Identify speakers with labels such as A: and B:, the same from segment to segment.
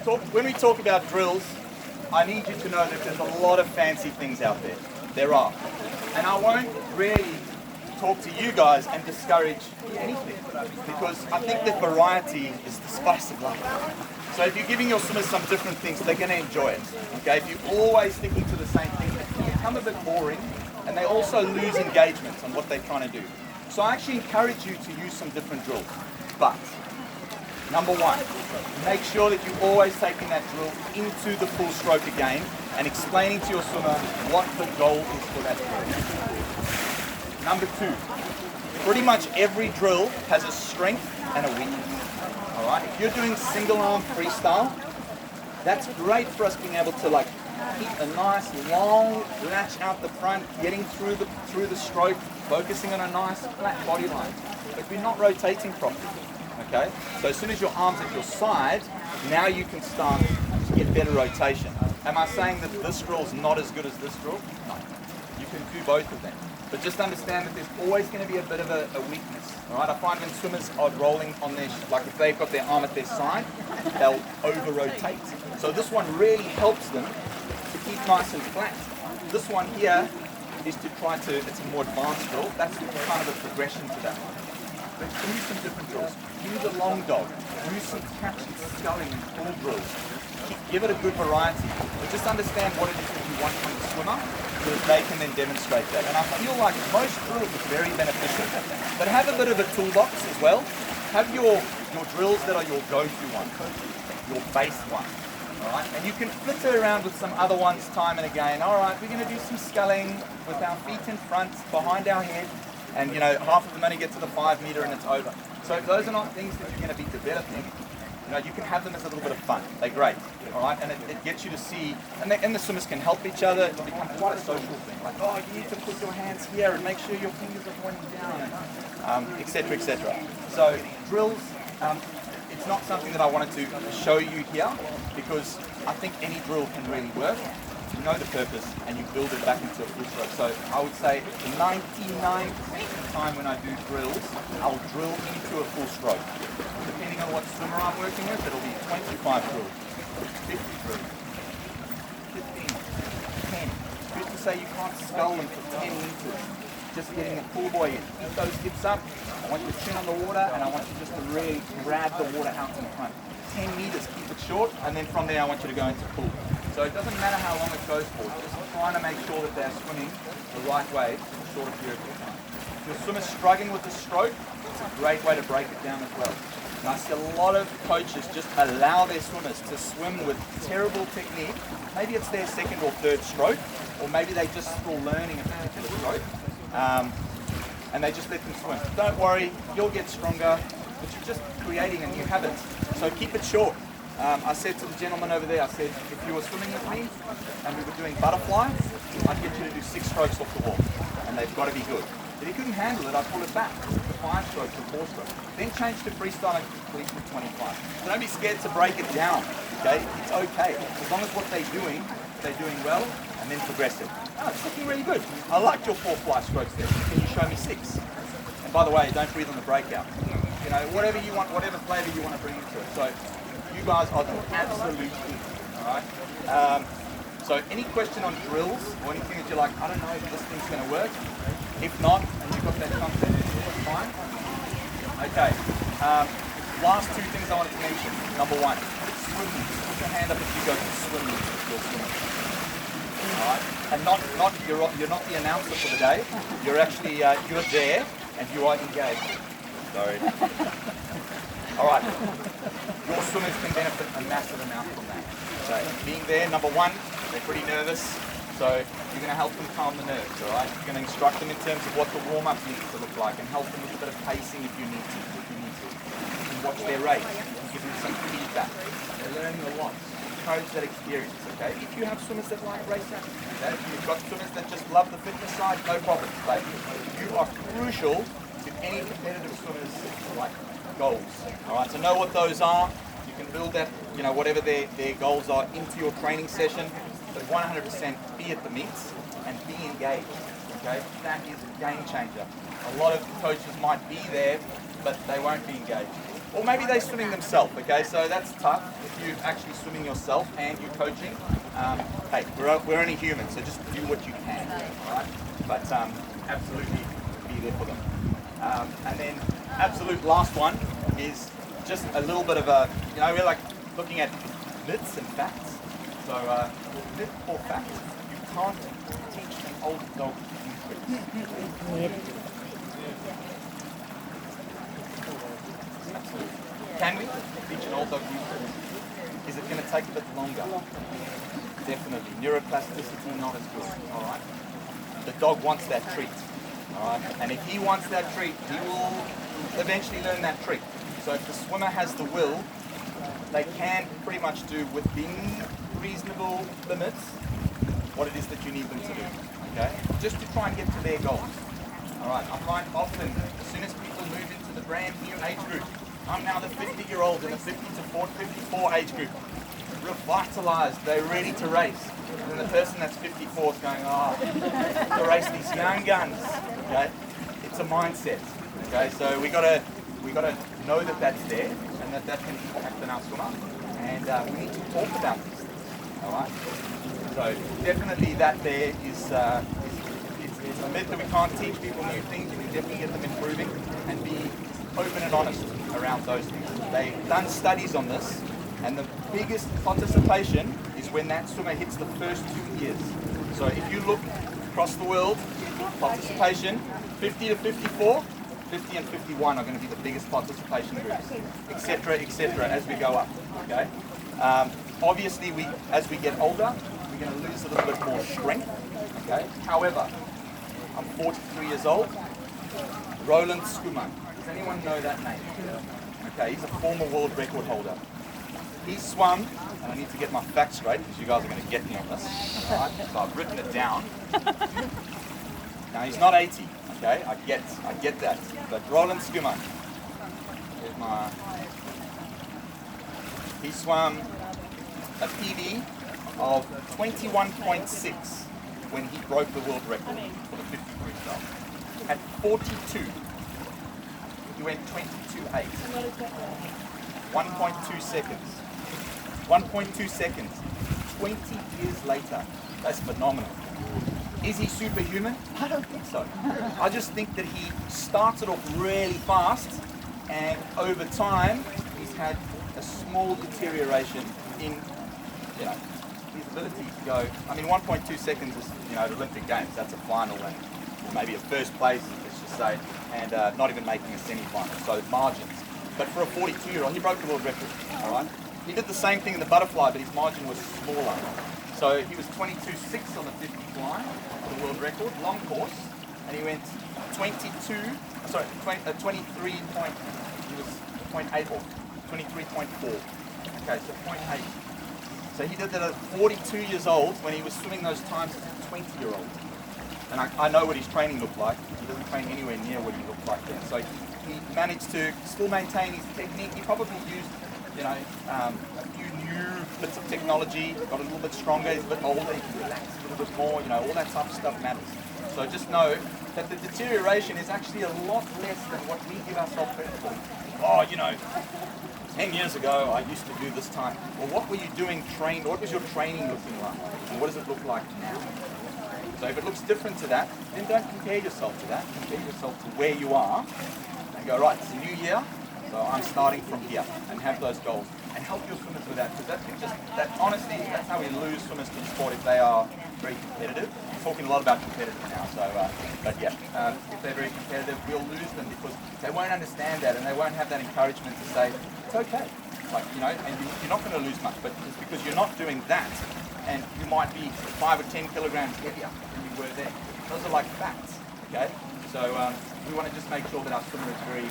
A: when we talk about drills, I need you to know that there's a lot of fancy things out there. There are. And I won't really talk to you guys and discourage anything, because I think that variety is the spice of life. So if you're giving your swimmers some different things, they're going to enjoy it. Okay? If you're always sticking to the same thing, it can become a bit boring, and they also lose engagement on what they're trying to do. So I actually encourage you to use some different drills. But number one, make sure that you're always taking that drill into the full stroke again and explaining to your swimmer what the goal is for that drill. Number two, pretty much every drill has a strength and a weakness. All right, if you're doing single arm freestyle, that's great for us being able to like keep a nice long latch out the front, getting through the stroke, focusing on a nice flat body line. But we're not rotating properly. Okay, so as soon as your arm's at your side, now you can start to get better rotation. Am I saying that this drill's not as good as this drill? No. You can do both of them. But just understand that there's always going to be a bit of a weakness. All right, I find when swimmers are rolling on their, like if they've got their arm at their side, they'll over-rotate. So this one really helps them to keep nice and flat. This one here is to try to, it's a more advanced drill. That's kind of a progression to that one. But use some different drills. Use a long dog. Use some catching, sculling, and pull drills. Give it a good variety. But just understand what it is that you want from the swimmer, so that they can then demonstrate that. And I feel like most drills are very beneficial. But have a bit of a toolbox as well. Have your drills that are your go-to one, your base one. All right? And you can flitter around with some other ones time and again. All right, we're going to do some sculling with our feet in front, behind our head. And you know, half of them only get to the 5 meter and it's over. So if those are not things that you're going to be developing, you know, you can have them as a little bit of fun. They're great, all right? And it gets you to see, and the swimmers can help each other. It becomes quite a social thing. Like, oh, you need to put your hands here and make sure your fingers are pointing down, and et cetera, et cetera. So drills, it's not something that I wanted to show you here, because I think any drill can really work. You know the purpose, and you build it back into a full stroke. So I would say 99% of the time when I do drills, I'll drill into a full stroke. Depending on what swimmer I'm working with, it'll be 25 drills, 50 drills, 15, 10. Who's to say you can't scull them for 10 meters? Just getting a pull buoy in. Keep those hips up. I want you to chin on the water, and I want you just to really grab the water out in front. 10 meters, keep it short, and then from there I want you to go into pull. So it doesn't matter how long it goes for, just trying to make sure that they're swimming the right way for a shorter period of time. If your swimmer's struggling with the stroke, it's a great way to break it down as well. And I see a lot of coaches just allow their swimmers to swim with terrible technique. Maybe it's their second or third stroke, or maybe they're just still learning a particular stroke, and they just let them swim. Don't worry, you'll get stronger, but you're just creating a new habit. So keep it short. I said to the gentleman over there, I said, if you were swimming with me and we were doing butterfly, I'd get you to do 6 strokes off the wall, and they've got to be good. If he couldn't handle it, I'd pull it back to 5 strokes or 4 strokes. Then change to freestyle and complete with 25. So don't be scared to break it down, okay? It's okay. As long as what they're doing well, and then progress it. Oh, it's looking really good. I liked your 4 fly strokes there. Can you show me 6? And by the way, don't breathe on the breakout. You know, whatever you want, whatever flavor you want to bring into it. So you guys are the absolute key, all right? So any question on drills or anything that you're like, I don't know if this thing's going to work? If not, and you've got that concept, that's fine. Okay, last 2 things I wanted to mention. Number 1, swimming. Put your hand up if you go to swimming. All right? And you're not the announcer for the day. You're actually, you're there and you are engaged. Sorry. All right. Your swimmers can benefit a massive amount from that. So being there, number 1, they're pretty nervous. So you're going to help them calm the nerves, all right? You're going to instruct them in terms of what the warm-up needs to look like and help them with a bit of pacing if you need to. You can watch their race. You can give them some feedback. They're learning a lot. Encourage that experience, okay? If you have swimmers that like racing, okay? If you've got swimmers that just love the fitness side, no problem. But you are crucial to any competitive swimmers like goals, all right? So know what those are. You can build that, you know, whatever their goals are into your training session. But 100% be at the meets and be engaged, okay? That is a game changer. A lot of coaches might be there, but they won't be engaged. Or maybe they're swimming themselves, okay? So that's tough if you're actually swimming yourself and you're coaching. Hey, we're only human, so just do what you can, all right? But absolutely be there for them. And then absolute last one is just a little bit of a, we're like looking at myths and facts. So myth or fact, you can't teach an old dog new tricks. Absolutely. Can we teach an old dog new tricks? Is it going to take a bit longer? Definitely. Neuroplasticity, not as good, all right? The dog wants that treat, all right? And if he wants that treat, he will eventually learn that trick. So if the swimmer has the will, they can pretty much do within reasonable limits what it is that you need them to do, okay? Just to try and get to their goals. All right, I find often, as soon as people move into the brand new age group, I'm now the 50-year-old in the 50 to 54 age group, revitalized, they're ready to race. And then the person that's 54 is going, to race these young guns, okay? It's a mindset, okay? So we gotta know that that's there and that can impact on our swimmer, and we need to talk about these things, all right? So definitely that there is it's a myth that we can't teach people new things. You can definitely get them improving and be open and honest around those things. They've done studies on this, and the biggest participation is when that swimmer hits the first 2 years. So if you look across the world, participation, 50 to 54, 50 and 51 are going to be the biggest participation groups, etc., as we go up, okay? Obviously, as we get older, we're going to lose a little bit more strength, okay? However, I'm 43 years old, Roland Skuman. Does anyone know that name? Okay, he's a former world record holder. He swam, and I need to get my facts straight because you guys are going to get me on this. All right? So I've written it down. Now he's not 80, okay? I get that. But Roland Skuman, here's my. He swam a PB of 21.6 when he broke the world record for the 50 freestyle. At 42, he went 22.8. 1.2 seconds. 1.2 seconds. 20 years later. That's phenomenal. Is he superhuman? I don't think so. I just think that he started off really fast, and over time, he's had a small deterioration in, his ability to go. I mean, 1.2 seconds is, at Olympic Games, that's a final and maybe a first place, let's just say, and not even making a semi-final, so margins. But for a 42-year-old, he broke the world record, all right? He did the same thing in the butterfly, but his margin was smaller. So he was 22.6 on the 50 fly, the world record, long course, and he went 23 point, he was 0.8 or 23.4. Okay, so 0.8. So he did that at 42 years old when he was swimming those times as a 20-year-old. And I know what his training looked like. He doesn't train anywhere near what he looked like then. So he managed to still maintain his technique. He probably used, a few new bits of technology, got a little bit stronger, he's a bit older, he can relax a little bit more, all that type of stuff matters. So just know that the deterioration is actually a lot less than what we give ourselves credit for. 10 years ago I used to do this time. Well, what were you doing what was your training looking like? And what does it look like now? So if it looks different to that, then don't compare yourself to that. Compare yourself to where you are and go, right, it's a new year, so I'm starting from here, and have those goals. And help your swimmers with that, because honestly, that's how we lose swimmers to the sport if they are very competitive. I'm talking a lot about competitive now, so, if they're very competitive, we'll lose them because they won't understand that, and they won't have that encouragement to say, it's okay. And you're not going to lose much, but it's because you're not doing that, and you might be 5 or 10 kilograms heavier than you were then. Those are like facts, okay? So we want to just make sure that our swimmer is very,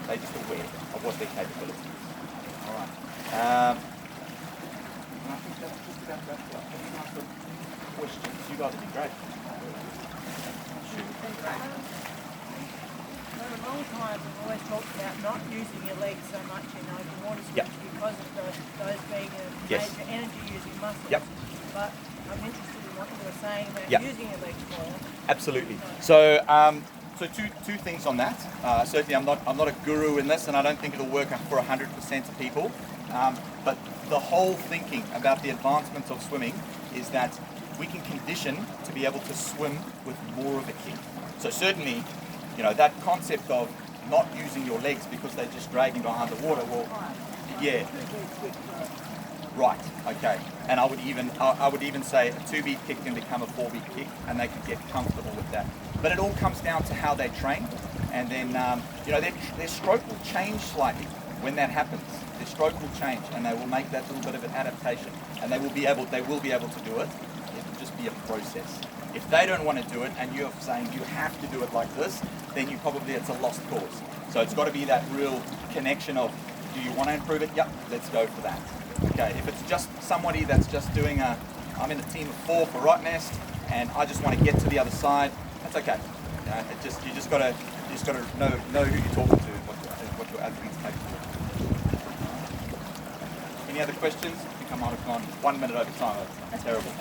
A: they're just aware of what their capability is. All right. And I think that's just about that. If you guys have questions, you guys would be great.
B: For a long time, we've always talked about not using your legs so much in open water swims because of those being a major energy-using muscles.
A: Yep.
B: But I'm interested in what you were saying about using your legs more.
A: Absolutely. So So two things on that. Certainly, I'm not a guru in this, and I don't think it'll work for 100% of people. But the whole thinking about the advancement of swimming is that we can condition to be able to swim with more of a kick. So certainly, that concept of not using your legs because they're just dragging behind the water. Well, yeah. Right. Okay. And I would even say a 2-beat kick can become a 4-beat kick, and they can get comfortable with that. But it all comes down to how they train, and then their stroke will change slightly when that happens. Their stroke will change, and they will make that little bit of an adaptation, and they will be able to do it. It will just be a process. If they don't want to do it, and you're saying you have to do it like this, then it's a lost cause. So it's got to be that real connection of, do you want to improve it? Yep, let's go for that. Okay, if it's just somebody that's just doing I'm in a team of 4 for right nest, and I just want to get to the other side, that's okay. You just gotta know who you're talking to, and what your athlete's capable of. Any other questions? I think I might have gone 1 minute over time. That's terrible.